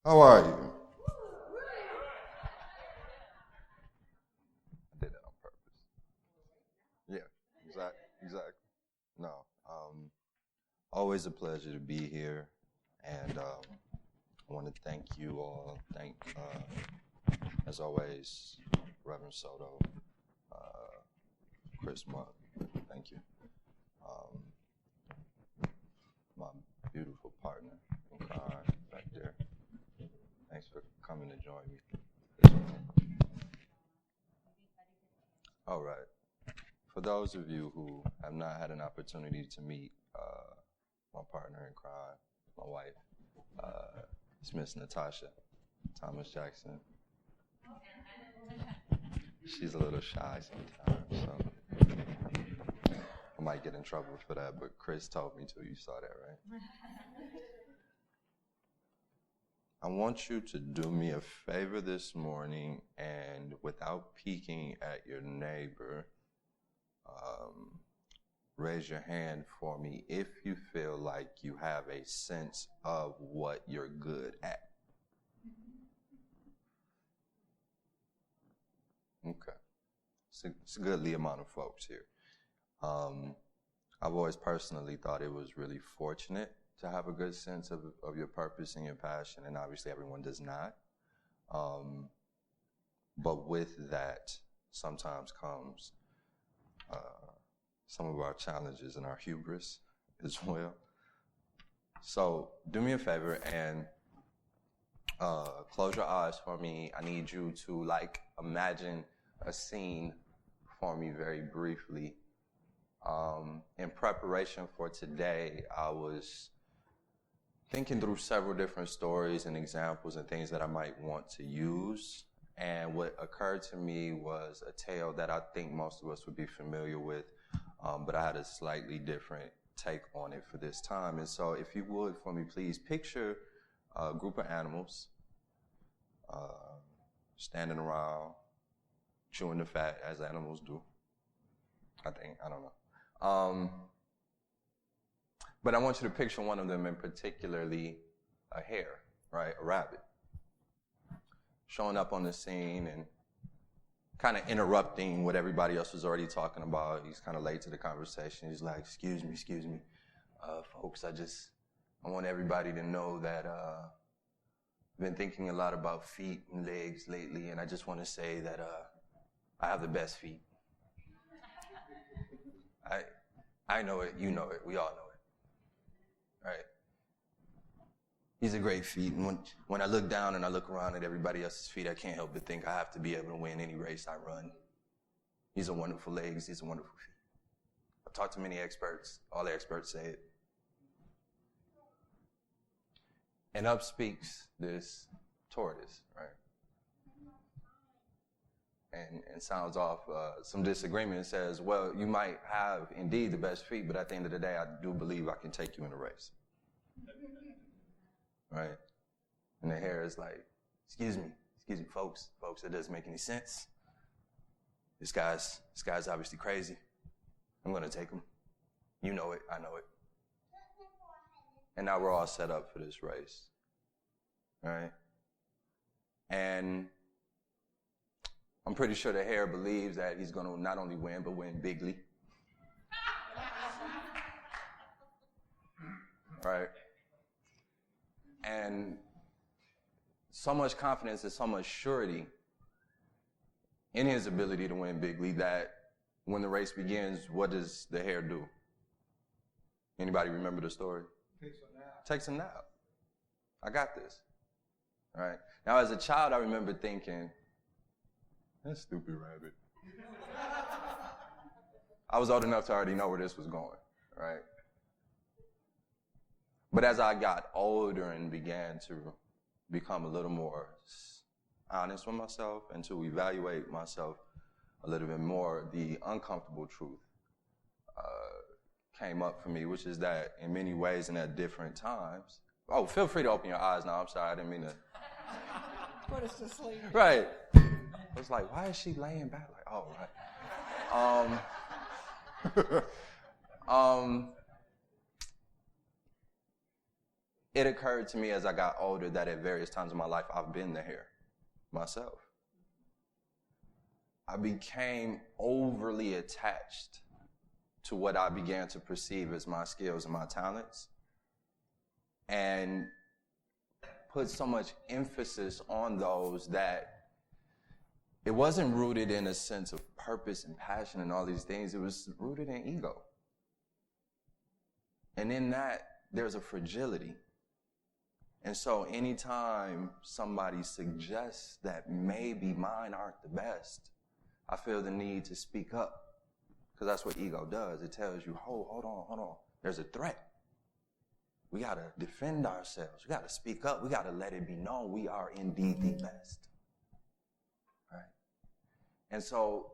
How are you? I did that on purpose. Yeah, exactly. No, always a pleasure to be here, and I want to thank you all. As always, Reverend Soto, Chris Monk. Thank you. My beautiful partner in crime back there. Thanks for coming to join me this morning. All right. For those of you who have not had an opportunity to meet my partner in crime, my wife, it's Miss Natasha Thomas Jackson. She's a little shy sometimes, so I might get in trouble for that, but Chris told me to. You saw that, right? I want you to do me a favor this morning, and without peeking at your neighbor, raise your hand for me if you feel like you have a sense of what you're good at. Okay. It's a goodly amount of folks here. I've always personally thought it was really fortunate to have a good sense of your purpose and your passion, and obviously everyone does not. But with that sometimes comes some of our challenges and our hubris as well. So do me a favor and close your eyes for me. I need you to imagine a scene for me very briefly. In preparation for today, I was thinking through several different stories and examples and things that I might want to use. And what occurred to me was a tale that I think most of us would be familiar with, but I had a slightly different take on it for this time. And so if you would, for me, please picture a group of animals standing around, chewing the fat as animals do. I don't know. But I want you to picture one of them, and particularly a hare, right? A rabbit. Showing up on the scene and kind of interrupting what everybody else was already talking about. He's kind of late to the conversation. He's like, excuse me, folks, I want everybody to know that I've been thinking a lot about feet and legs lately, and I just want to say that I have the best feet. I know it, you know it, we all know it, right? These are great feet, and when I look down and I look around at everybody else's feet, I can't help but think I have to be able to win any race I run. These are wonderful legs, these are wonderful feet. I've talked to many experts, all the experts say it. And up speaks this tortoise, right? And sounds off some disagreement and says, well, you might have indeed the best feet, but at the end of the day, I do believe I can take you in a race. Right? And the hare is like, excuse me, folks, that doesn't make any sense. This guy's obviously crazy. I'm going to take him. You know it, I know it. And now we're all set up for this race. Right? And I'm pretty sure the hare believes that he's going to not only win, but win bigly. Right? And so much confidence and so much surety in his ability to win bigly that when the race begins, what does the hare do? Anybody remember the story? Takes a nap. I got this. All right. Now, as a child, I remember thinking, that stupid rabbit. I was old enough to already know where this was going, right? But as I got older and began to become a little more honest with myself and to evaluate myself a little bit more, the uncomfortable truth came up for me, which is that in many ways and at different times. Oh, feel free to open your eyes now. I'm sorry, I didn't mean to. Put us to sleep. Right. I was like, why is she laying back? Like, oh, right. it occurred to me as I got older that at various times in my life, I've been the hair myself. I became overly attached to what I began to perceive as my skills and my talents, and put so much emphasis on those that it wasn't rooted in a sense of purpose and passion and all these things. It was rooted in ego. And in that, there's a fragility. And so anytime somebody suggests that maybe mine aren't the best, I feel the need to speak up, because that's what ego does. It tells you, hold on. There's a threat. We got to defend ourselves. We got to speak up. We got to let it be known we are indeed the best. Right? And so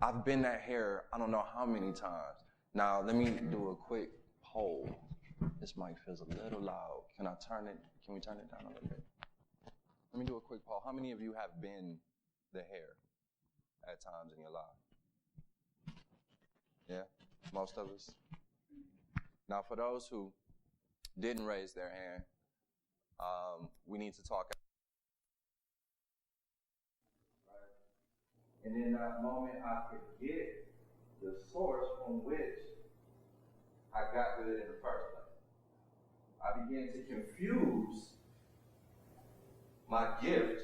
I've been that hair I don't know how many times. Now, let me do a quick poll. This mic feels a little loud. Can we turn it down a little bit? Let me do a quick poll. How many of you have been the hair at times in your life? Yeah? Most of us? Now, for those who didn't raise their hand, we need to talk. Right? And in that moment, I forget the source from which I got good in the first place. I began to confuse my gift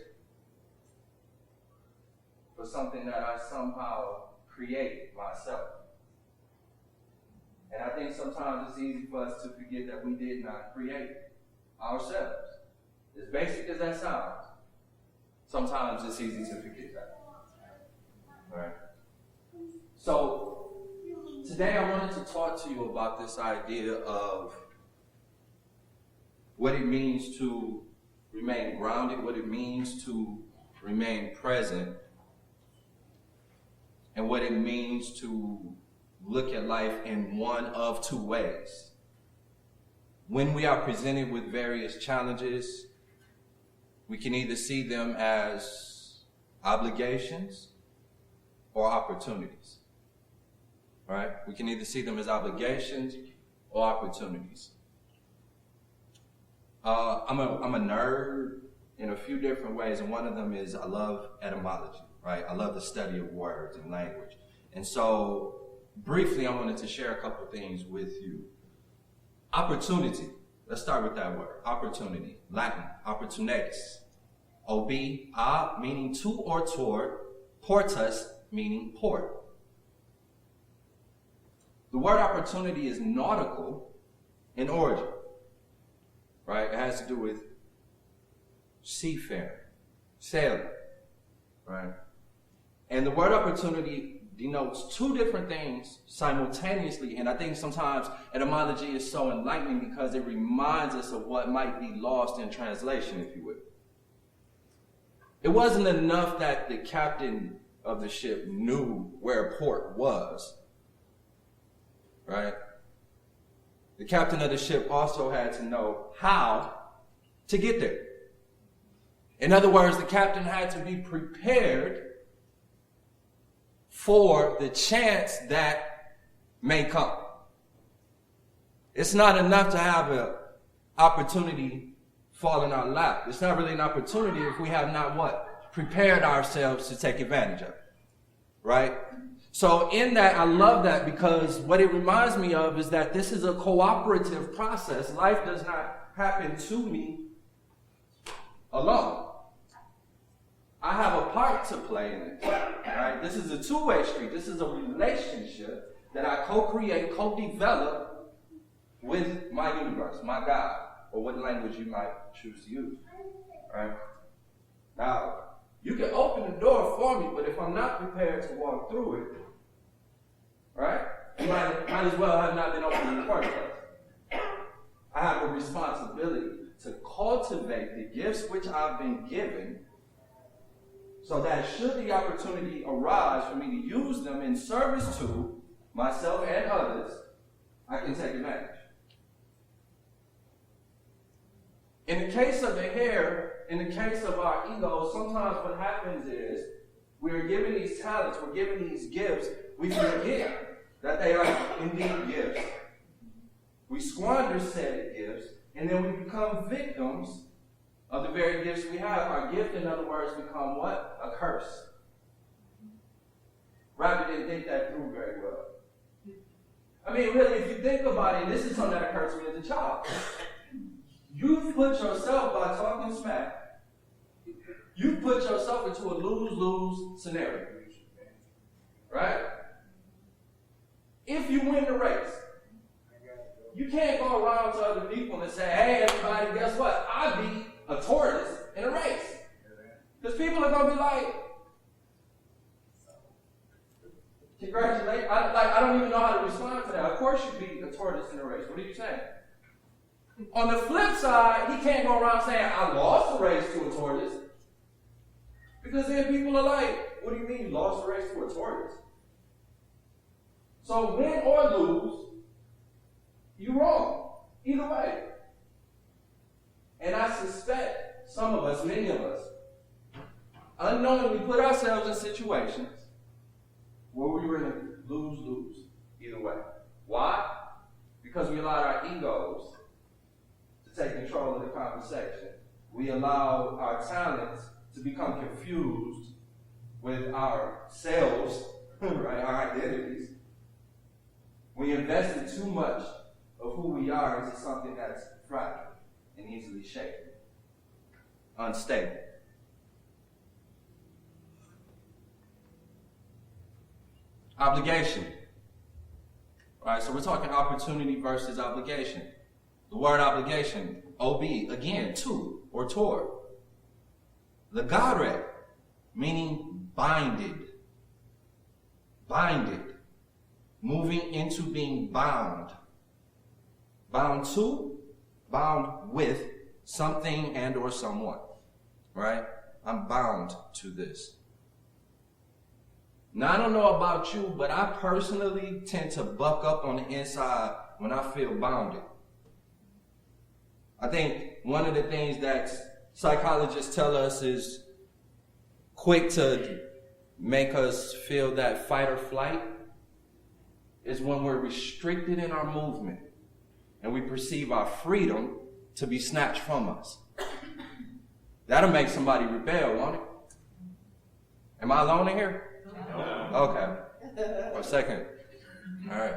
for something that I somehow created myself. And I think sometimes it's easy for us to forget that we did not create ourselves. As basic as that sounds, sometimes it's easy to forget that. All right. So today I wanted to talk to you about this idea of what it means to remain grounded, what it means to remain present, and what it means to look at life in one of two ways. When we are presented with various challenges, we can either see them as obligations or opportunities. Right? We can either see them as obligations or opportunities. I'm a nerd in a few different ways, and one of them is I love etymology, right? I love the study of words and language. And so, briefly, I wanted to share a couple things with you. Opportunity. Let's start with that word. Opportunity. Latin. Opportunetis. A, meaning to or toward. Portus, meaning port. The word opportunity is nautical in origin. Right? It has to do with seafaring, sailing. Right? And the word opportunity denotes two different things simultaneously, and I think sometimes etymology is so enlightening because it reminds us of what might be lost in translation, if you would. It wasn't enough that the captain of the ship knew where port was, right? The captain of the ship also had to know how to get there. In other words, the captain had to be prepared for the chance that may come. It's not enough to have an opportunity fall in our lap. It's not really an opportunity if we have not what? Prepared ourselves to take advantage of it. Right? So in that, I love that because what it reminds me of is that this is a cooperative process. Life does not happen to me alone. I have a part to play in it. Right? This is a two-way street. This is a relationship that I co-create, co-develop with my universe, my God, or what language you might choose to use. Right? Now, you can open the door for me, but if I'm not prepared to walk through it, right, you might as well have not been open in the first place. I have a responsibility to cultivate the gifts which I've been given so that should the opportunity arise for me to use them in service to myself and others, I can take advantage. In the case of the hair, in the case of our ego, sometimes what happens is we're given these talents, we're given these gifts, we forget that they are indeed gifts. We squander said gifts, And then we become victims of the very gifts we have. Our gift, in other words, become what? A curse. Rabbit didn't think that through very well. I mean, really, if you think about it, this is something that occurred to me as a child. You've put yourself, by talking smack, you put yourself into a lose-lose scenario. Right? If you win the race, you can't go around to other people and say, hey, everybody, guess what? I beat a tortoise in a race. Because people are going to be like, congratulations. I don't even know how to respond to that. Of course you beat a tortoise in a race. What are you saying? On the flip side, he can't go around saying, I lost the race to a tortoise. Because then people are like, what do you mean you lost the race to a tortoise? So win or lose, you're wrong. Either way. And I suspect some of us, many of us, unknowingly put ourselves in situations where we were going to lose either way. Why? Because we allowed our egos to take control of the conversation. We allowed our talents to become confused with ourselves, right? Our identities. We invested too much of who we are into something that's fragile and easily shaken, unstable. Obligation. All right, so we're talking opportunity versus obligation. The word obligation, OB, again, to or toward. Legare, meaning binded. Binded. Moving into being bound. Bound to, bound with something and or someone. Right? I'm bound to this. Now, I don't know about you, but I personally tend to buck up on the inside when I feel bounded. I think one of the things that psychologists tell us is quick to make us feel that fight or flight is when we're restricted in our movement and we perceive our freedom to be snatched from us. That'll make somebody rebel, won't it? Am I alone in here? Okay. For a second. All right.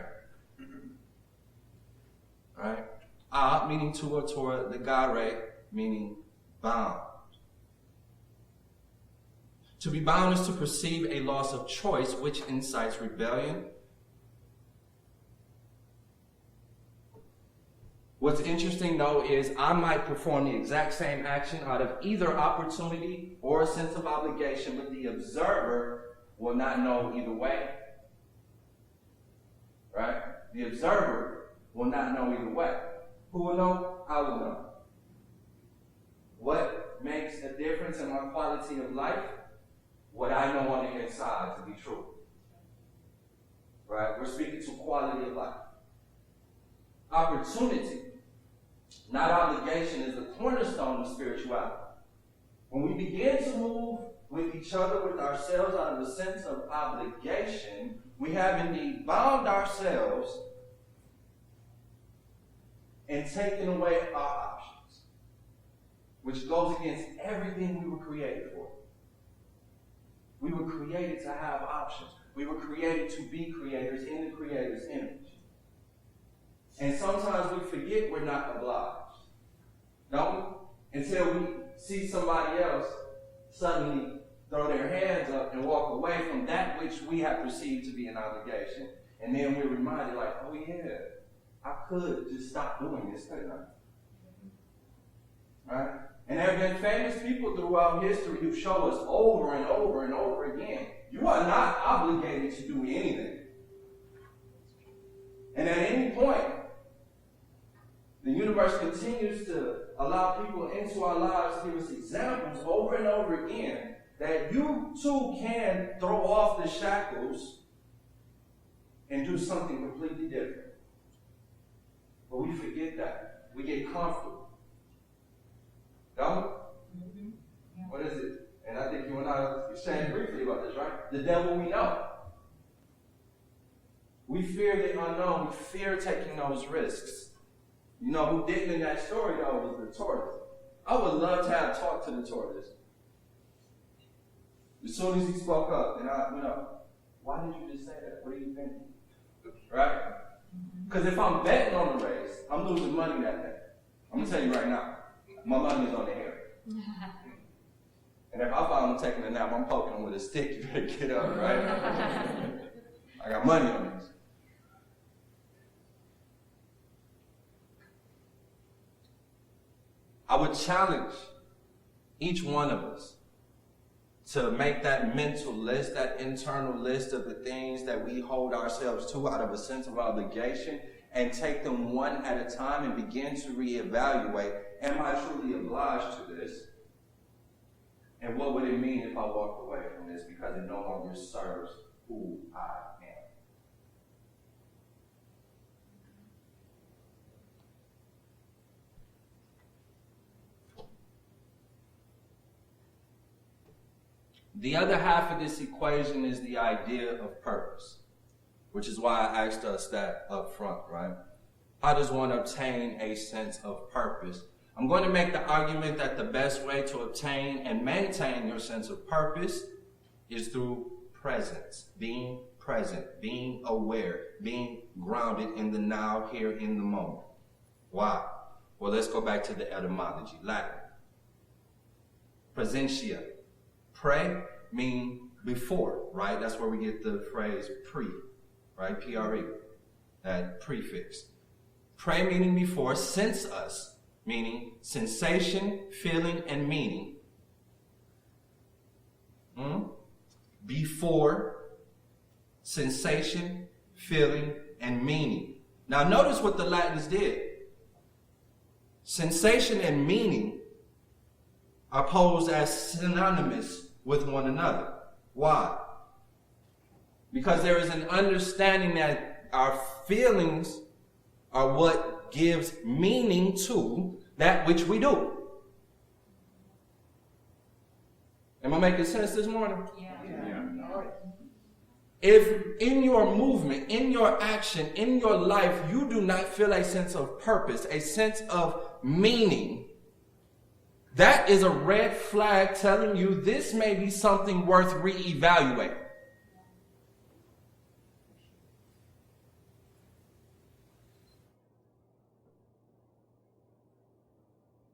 All right. A, meaning to or toward, legare, meaning bound. To be bound is to perceive a loss of choice, which incites rebellion. What's interesting, though, is I might perform the exact same action out of either opportunity or a sense of obligation, but the observer will not know either way. Right? The observer will not know either way. Who will know? I will know. What makes a difference in my quality of life? What I know on the inside to be true. Right? We're speaking to quality of life. Opportunity, not obligation, is the cornerstone of spirituality. When we begin to move with each other, with ourselves, out of a sense of obligation, we have indeed bound ourselves and taken away our options, which goes against everything we were created for. We were created to have options. We were created to be creators in the Creator's image. And sometimes we forget we're not obliged, don't we? Until we see somebody else suddenly throw their hands up and walk away from that which we have perceived to be an obligation. And then we're reminded, like, oh yeah, I could just stop doing this, couldn't I? Right? And there have been famous people throughout history who show us over and over and over again, you are not obligated to do anything. And at any point, the universe continues to allow people into our lives to give us examples over and over again that you too can throw off the shackles and do something completely different. But we forget that. We get comfortable. Don't we? Mm-hmm. What is it? And I think you and I were saying briefly about this, right? The devil we know. We fear the unknown. We fear taking those risks. You know who didn't in that story, though, was the tortoise. I would love to have talked to the tortoise. As soon as he spoke up, and why did you just say that? What are you thinking? Right? Because if I'm betting on the race, I'm losing money that day. I'm going to tell you right now, my money is on the hair. And if I find him taking a nap, I'm poking him with a stick. You better get up, right? I got money on this. I would challenge each one of us to make that mental list, that internal list of the things that we hold ourselves to out of a sense of obligation, and take them one at a time and begin to reevaluate, am I truly obliged to this? And what would it mean if I walked away from this because it no longer serves who I am? The other half of this equation is the idea of purpose, which is why I asked us that up front, right? How does one obtain a sense of purpose? I'm going to make the argument that the best way to obtain and maintain your sense of purpose is through presence, being present, being aware, being grounded in the now, here, in the moment. Why? Well, let's go back to the etymology, Latin. Presentia. Pre mean before, right? That's where we get the phrase pre, right? P-R-E, that prefix. Pre meaning before, sense us, meaning sensation, feeling, and meaning. Before, sensation, feeling, and meaning. Now notice what the Latins did. Sensation and meaning are posed as synonymous with one another. Why? Because there is an understanding that our feelings are what gives meaning to that which we do. Am I making sense this morning? Yeah. If in your movement, in your action, in your life, you do not feel a sense of purpose, a sense of meaning, that is a red flag telling you this may be something worth reevaluating.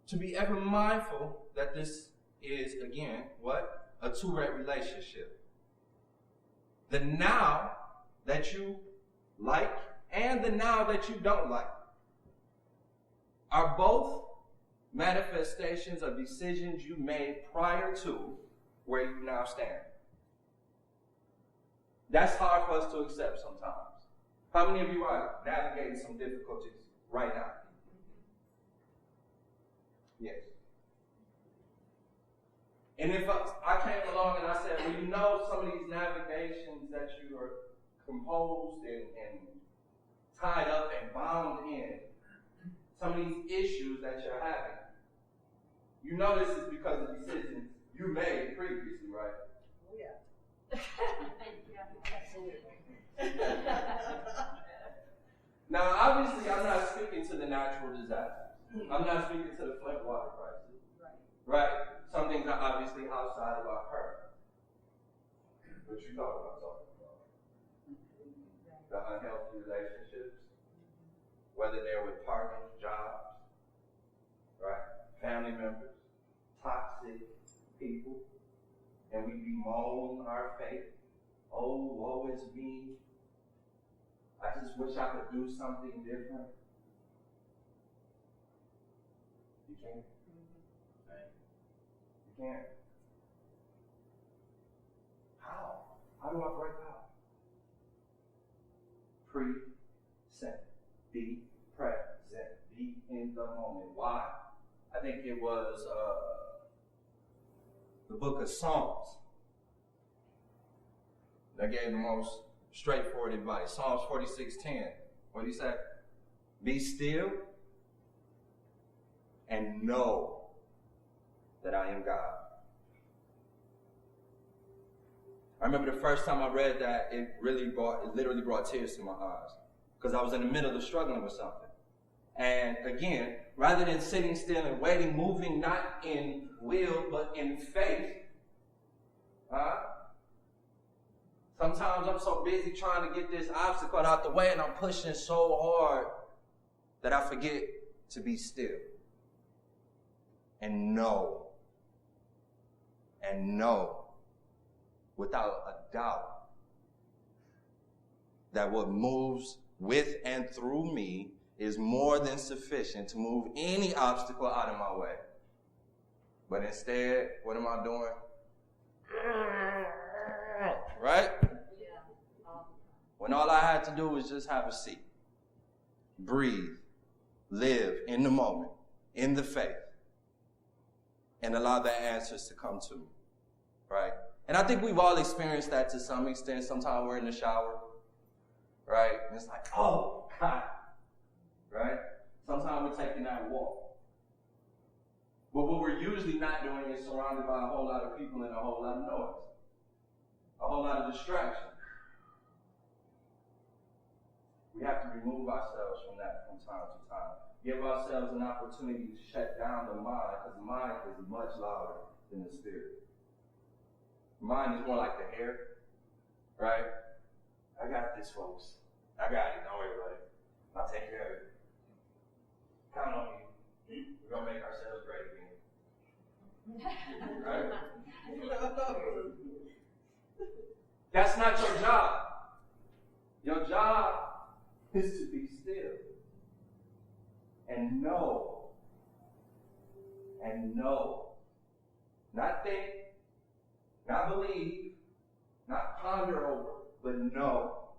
To be ever mindful that this is, again, what? A two-way relationship. The now that you like and the now that you don't like are both manifestations of decisions you made prior to where you now stand. That's hard for us to accept sometimes. How many of you are navigating some difficulties right now? Yes. And if I came along and I said, well, you know, some of these navigations that you are composed and tied up and bound in, some of these issues that you're having, you know this is because of decisions you made previously, right? Oh, yeah. Now, obviously, I'm not speaking to the natural disasters. I'm not speaking to the flood water crisis. Right? Some things are obviously outside of our purview. But you know what I'm talking about. The unhealthy relationships, whether they're with partners, jobs, right? Family members, toxic people, and we bemoan our fate. Oh, woe is me. I just wish I could do something different. You can't. You can't. How do I break out? Present. Be present. Be in the moment. Why? I think it was the book of Psalms that gave the most straightforward advice. Psalms 46:10. What do you say? Be still and know that I am God. I remember the first time I read that, it literally brought tears to my eyes. Because I was in the middle of struggling with something. And again, rather than sitting still and waiting, moving not in will, but in faith. Sometimes I'm so busy trying to get this obstacle out the way, and I'm pushing so hard that I forget to be still. And know without a doubt that what moves with and through me is more than sufficient to move any obstacle out of my way. But instead, what am I doing? Right? When all I had to do was just have a seat, breathe, live in the moment, in the faith, and allow the answers to come to me, right? And I think we've all experienced that to some extent. Sometimes we're in the shower, right? And it's like, oh, God, right? Sometimes we're taking that walk. But what we're usually not doing is surrounded by a whole lot of people and a whole lot of noise, a whole lot of distraction. We have to remove ourselves from that from time to time. Give ourselves an opportunity to shut down the mind, because the mind is much louder than the spirit. The mind is more like the hair, right? I got this, folks. I got it. Don't worry about it. I'll take care of it. Count on me. We're going to make ourselves great again. Right? That's not your job. Your job is to be still and know. Not think, not believe, not ponder over, but know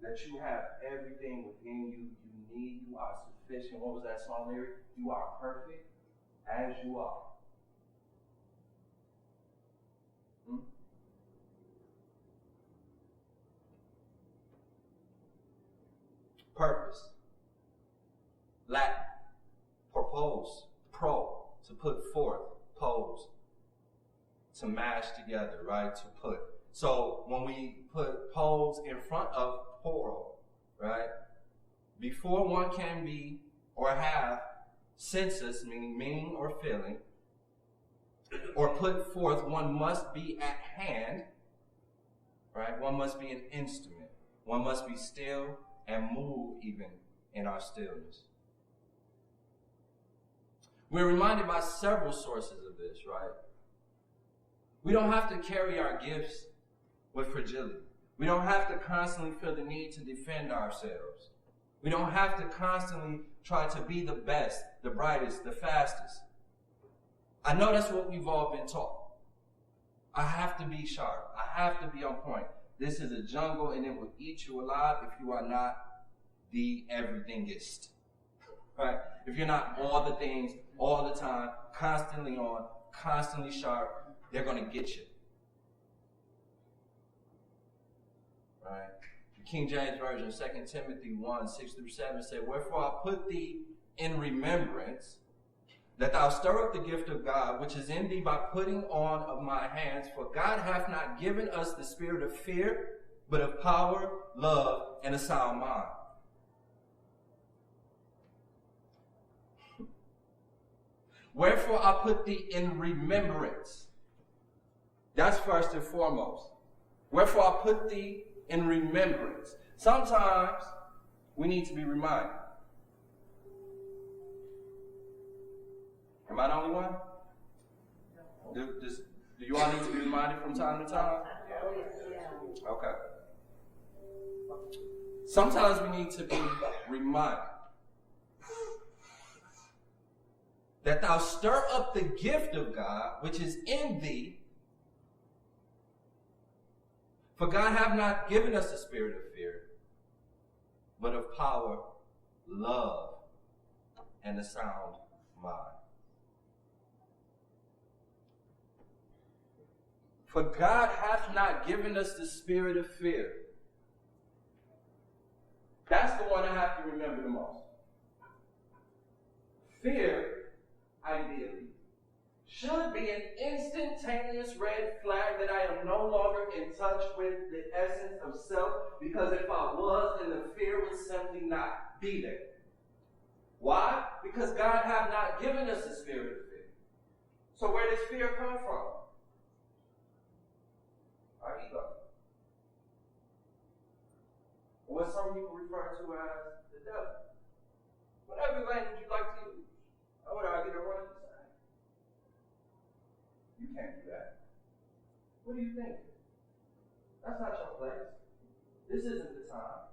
that you have everything within you you need. You are sufficient. What was that song lyric? You are perfect as you are. Purpose. Latin. Propose. Pro. To put forth. Pose. To mash together, right? To put. So when we put pose in front of poro, right? Before one can be or have sensus, meaning or feeling, or put forth, one must be at hand, right? One must be an instrument. One must be still and move even in our stillness. We're reminded by several sources of this, right? We don't have to carry our gifts with fragility. We don't have to constantly feel the need to defend ourselves. We don't have to constantly try to be the best, the brightest, the fastest. I know that's what we've all been taught. I have to be sharp. I have to be on point. This is a jungle and it will eat you alive if you are not the everythingist. Right? If you're not all the things, all the time, constantly on, constantly sharp, they're going to get you. Right? The King James Version, 2 Timothy 1, 6-7 said, "Wherefore I put thee in remembrance, that thou stir up the gift of God, which is in thee by putting on of my hands. For God hath not given us the spirit of fear, but of power, love, and a sound mind." Wherefore I put thee in remembrance. That's first and foremost. Wherefore I put thee in remembrance. Sometimes we need to be reminded. Am I the only one? Do you all need to be reminded from time to time? Okay. Sometimes we need to be reminded that thou stir up the gift of God which is in thee. For God hath not given us a spirit of fear, but of power, love, and a sound mind. For God hath not given us the spirit of fear. That's the one I have to remember the most. Fear, ideally, should be an instantaneous red flag that I am no longer in touch with the essence of self, because if I was, then the fear would simply not be there. Why? Because God have not given us a spirit of fear. So where does fear come from? Our ego. What some people refer to as the devil. Whatever language you like to use, I would argue they're one and the same. You can't do that. What do you think? That's not your place. This isn't the time.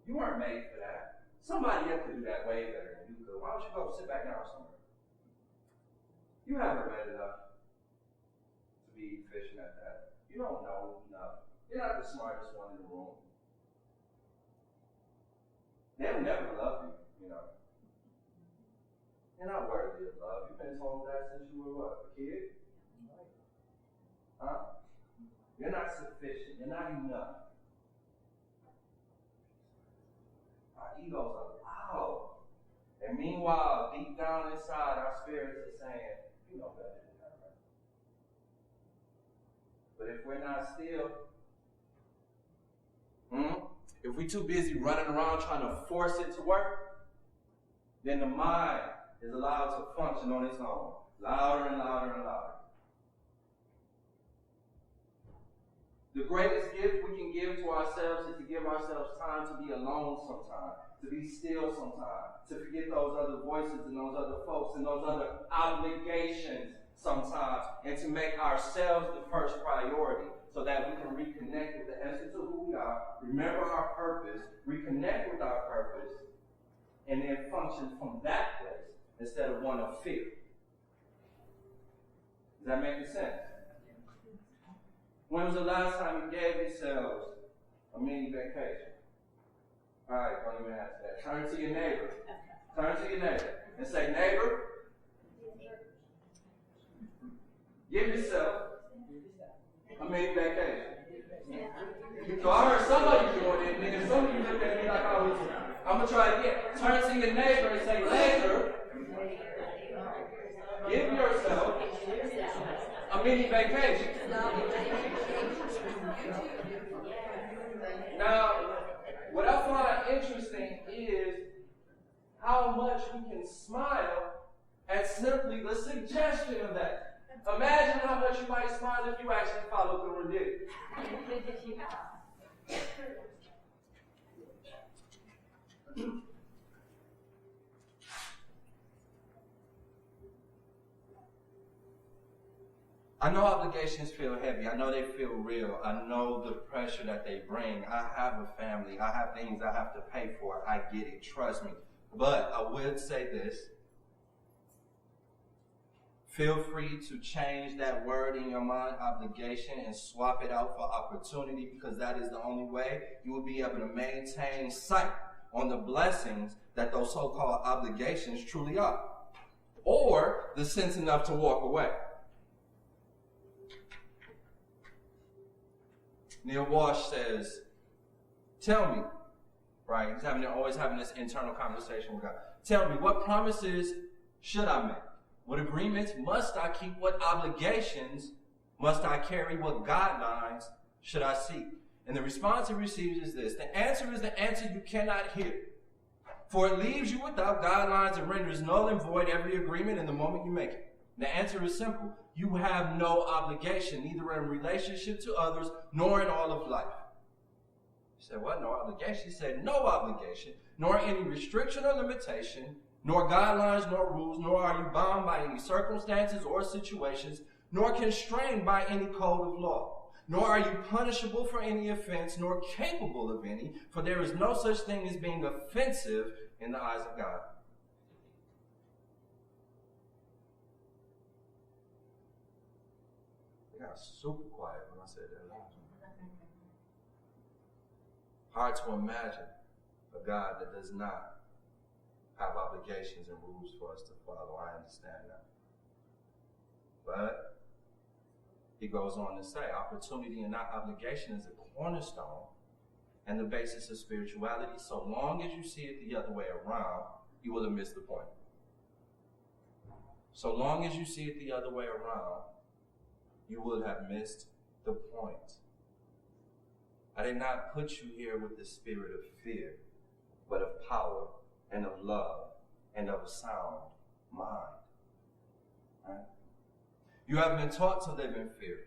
You weren't made for that. Somebody else could do that way better than you could. Why don't you go sit back down somewhere? You haven't read enough to be efficient at that. You don't know enough. You're not the smartest one in the room. They'll never love you, you know. You're not worthy of love. You've been told that since you were what, a kid? Huh? You're not sufficient. You're not enough. Our egos are loud. And meanwhile, deep down inside, our spirits are saying, you know better than that, right? But if we're not still, if we're too busy running around trying to force it to work, then the mind is allowed to function on its own, louder and louder and louder. The greatest gift we can give to ourselves is to give ourselves time to be alone sometimes, to be still sometimes, to forget those other voices and those other folks and those other obligations sometimes, and to make ourselves the first priority so that we can reconnect with the essence of who we are, remember our purpose, reconnect with our purpose, and then function from that place instead of one of fear. Does that make sense? When was the last time you gave yourselves a mini vacation? All right, don't even answer that. Turn to your neighbor. Turn to your neighbor and say, neighbor, give yourself a mini vacation. So I heard somebody doing it, nigga. Some of you look at me like I was. I'm going to try it again. Turn to your neighbor and say, neighbor, give yourself a mini vacation. Now, what I find interesting is how much we can smile at simply the suggestion of that. Imagine how much you might smile if you actually followed through and did it. I know obligations feel heavy. I know they feel real. I know the pressure that they bring. I have a family. I have things I have to pay for. I get it. Trust me. But I would say this. Feel free to change that word in your mind, obligation, and swap it out for opportunity, because that is the only way you will be able to maintain sight on the blessings that those so-called obligations truly are. Or the sense enough to walk away. Neil Walsh says, tell me, right? He's always having this internal conversation with God. Tell me, what promises should I make? What agreements must I keep? What obligations must I carry? What guidelines should I seek? And the response he receives is this. The answer is the answer you cannot hear. For it leaves you without guidelines and renders null and void every agreement in the moment you make it. The answer is simple. You have no obligation, neither in relationship to others nor in all of life. You said, what? No obligation? He said, no obligation, nor any restriction or limitation, nor guidelines, nor rules, nor are you bound by any circumstances or situations, nor constrained by any code of law, nor are you punishable for any offense, nor capable of any, for there is no such thing as being offensive in the eyes of God. It got super quiet when I said that last one. Hard to imagine a God that does not have obligations and rules for us to follow. I understand that. But he goes on to say, opportunity and not obligation is a cornerstone and the basis of spirituality. So long as you see it the other way around, you will have missed the point. So long as you see it the other way around, you will have missed the point. I did not put you here with the spirit of fear, but of power and of love and of a sound mind. Right? You have been taught to live in fear.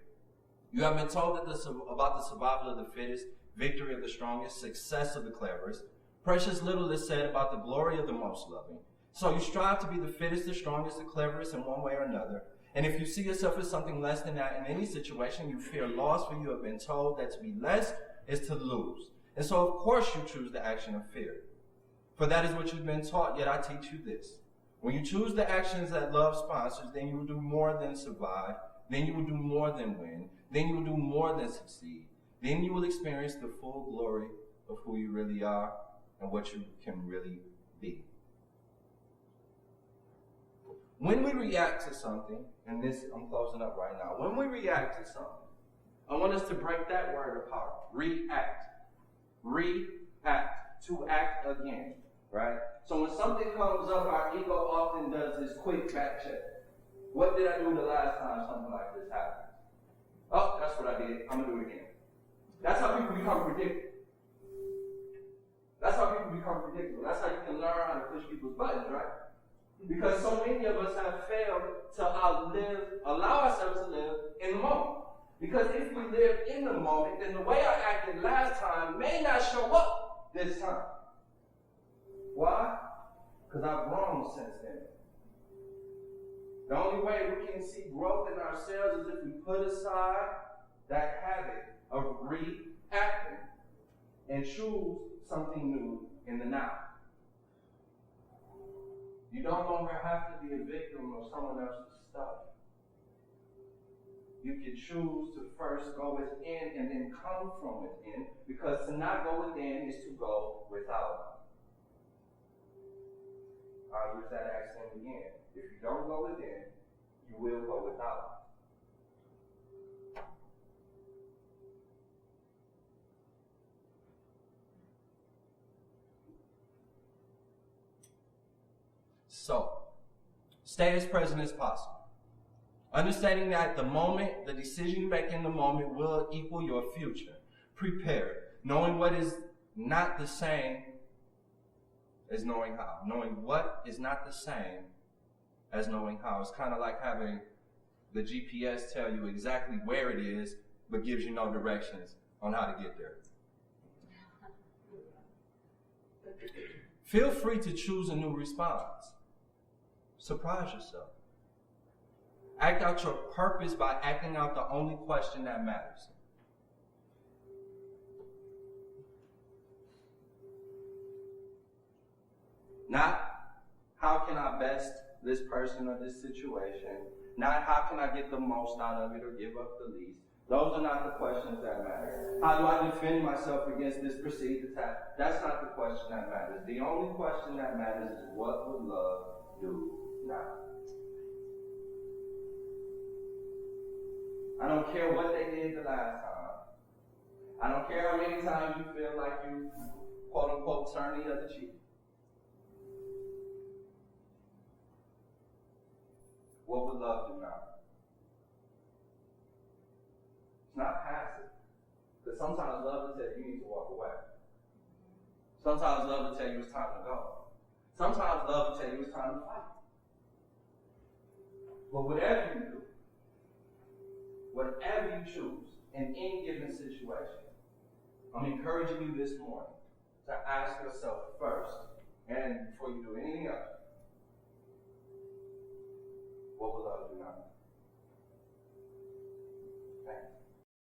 You have been told that about the survival of the fittest, victory of the strongest, success of the cleverest. Precious little is said about the glory of the most loving. So you strive to be the fittest, the strongest, the cleverest in one way or another. And if you see yourself as something less than that in any situation, you fear loss, for you have been told that to be less is to lose. And so of course you choose the action of fear. For that is what you've been taught, yet I teach you this. When you choose the actions that love sponsors, then you will do more than survive. Then you will do more than win. Then you will do more than succeed. Then you will experience the full glory of who you really are and what you can really be. When we react to something, and this, I'm closing up right now. When we react to something, I want us to break that word apart. React. React. To act again. Right? So when something comes up, our ego often does this quick back check. What did I do the last time something like this happened? Oh, that's what I did. I'm going to do it again. That's how people become predictable. That's how people become predictable. That's how you can learn how to push people's buttons, right? Because so many of us have failed to allow ourselves to live in the moment. Because if we live in the moment, then the way I acted last time may not show up this time. Why? Because I've grown since then. The only way we can see growth in ourselves is if we put aside that habit of reacting and choose something new in the now. You no longer have to be a victim of someone else's stuff. You can choose to first go within and then come from within, because to not go within is to go without. I'll use that axiom again. If you don't go within, you will go without. So, stay as present as possible. Understanding that the moment, the decision you make in the moment will equal your future. Prepare. Knowing what is not the same as knowing how. Knowing what is not the same as knowing how. It's kind of like having the GPS tell you exactly where it is, but gives you no directions on how to get there. Feel free to choose a new response. Surprise yourself. Act out your purpose by acting out the only question that matters. Not how can I best this person or this situation. Not how can I get the most out of it or give up the least. Those are not the questions that matter. How do I defend myself against this perceived attack? That's not the question that matters. The only question that matters is what would love do now? I don't care what they did the last time. I don't care how many times you feel like you, quote unquote, turn the other cheek. What would love do now? It's not passive. Because sometimes love will tell you need to walk away. Sometimes love will tell you it's time to go. Sometimes love will tell you it's time to fight. But whatever you do, whatever you choose in any given situation, I'm encouraging you this morning to ask yourself first, and before you do anything else, what will love do now? Thank you.